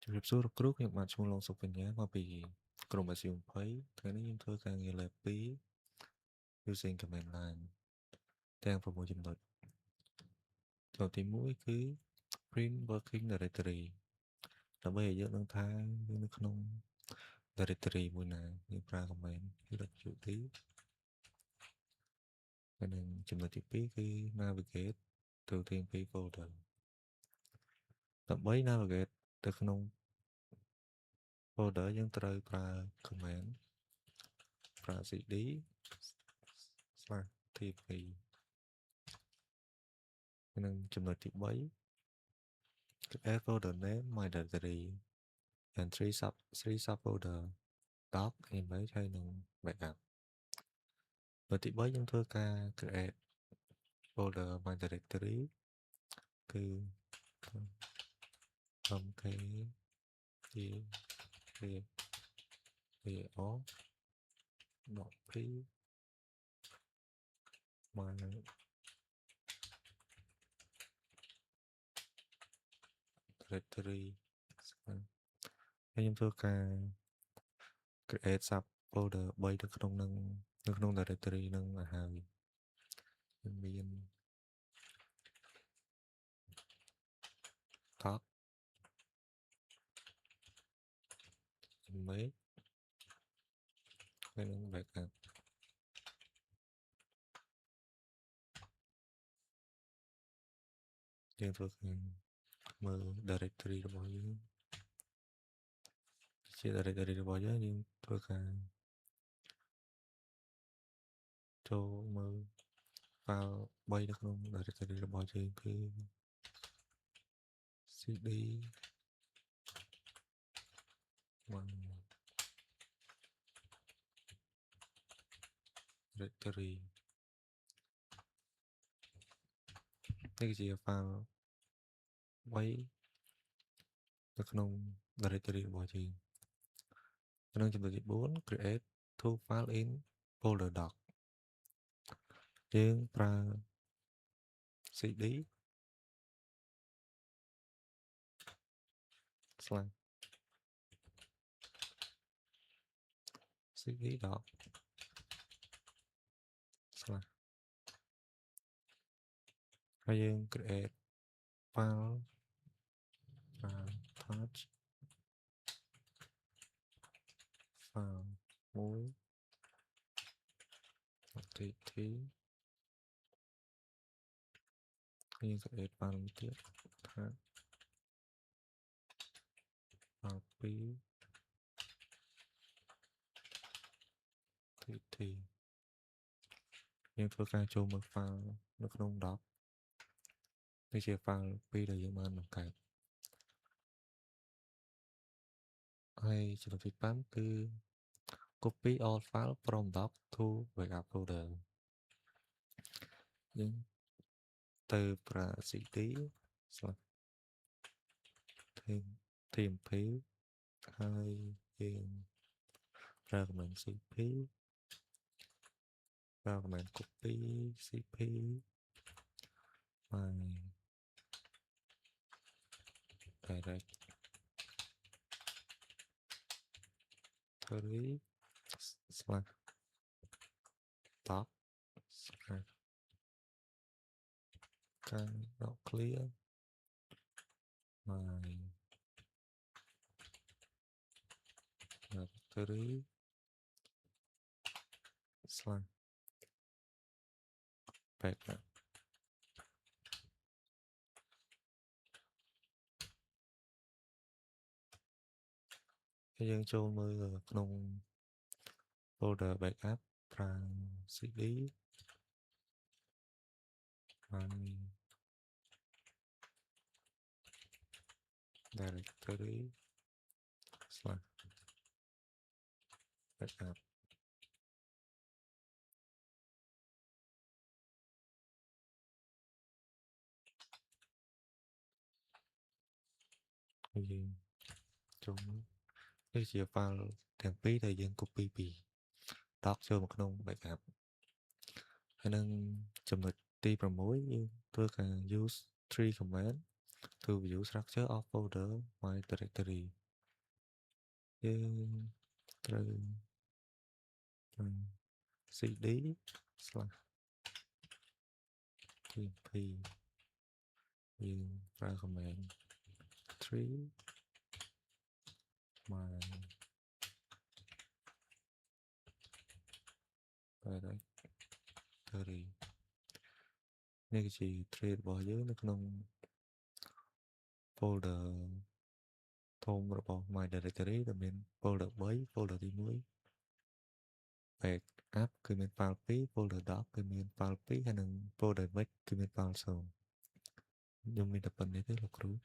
ជំរាបសួរលោកគ្រូខ្ញុំបាទឈ្មោះឡុងសុកបញ្ញាមកពីក្រុមអាស៊ី20ថ្ងៃនេះខ្ញុំធ្វើការងារ lab 2 using command line ទាំង6ចំណុចចំណុចទី1គឺ print working directory ដើម្បីឲ្យយើងដឹងថាយើងនៅក្នុង directory មួយណាយើងប្រើ command wt ហើយនឹងចំណុចទី2គឺ navigate ទៅទាំងពីរ folder ដើម្បី navigate ទៅក្នុង folder យើងត្រូវប្រើ command ប្រើ cd/tp និងចំណុចទី3 add folder name my directory and three subfolder doc image ហើយនិង backup នៅទី3យើងធ្វើការ create folder my directory គឺ mk o p my directory ហើយខ្ញុំធ្វើការ create sub folder 3នៅក្នុងនឹងនៅក្នុង directory នឹងឲ្យហើយមាន doc image ហើយនឹង backup យើងធ្វើការមើល directory របស់យើងជា directory របស់យើងធ្វើការចូលមើល file 3នៅក្នុង directory របស់យើងគឺ cd 1 directory នេះគឺជា file 3នៅក្នុង directory របស់យើងក្នុងចំណុចទី4 create two file in folder doc យើងប្រើ cd slash cd doc slash ហើយយើង create file touch file មួយទីយើង create file មួយទៀតថា file 2ទីយើងធ្វើការចូលមើល file នៅក្នុង doc នេះជា file 2ដែលយើងបានបង្កើតហើយចំណុចទី5គឺ copy all file from doc to backup folder យើងទៅប្រើ cd slash tmp ហើយយើងប្រើ command cp ប្រើ command copy cp my directory slash doc slash clear my directory slash backup ហើយយើងចូលមើលក្នុង folder backup ប្រើ cd my directory slash backup ហើយយើងចូលមើលនេះជា file ទាំងពីរដែលយើង copy ពី doc ចូលមកក្នុង backup ហើយនឹងចំណុចទី6យើងធ្វើការ use 3 command to view structure of folder my directory យើងត្រូវ cd slash tmp យើងប្រើ command 3 my directory នេះគឺជា thread របស់យើងនៅក្នុង folder ធំរបស់ my directory ដែលមាន folder 3 folder ទី1 backup គឺមាន file 2 folder doc គឺមាន file 2 ហើយនិង folder image គឺមាន file 0ខ្ញុំមានតែប៉ុណ្្នេះទេលោកគ្រូ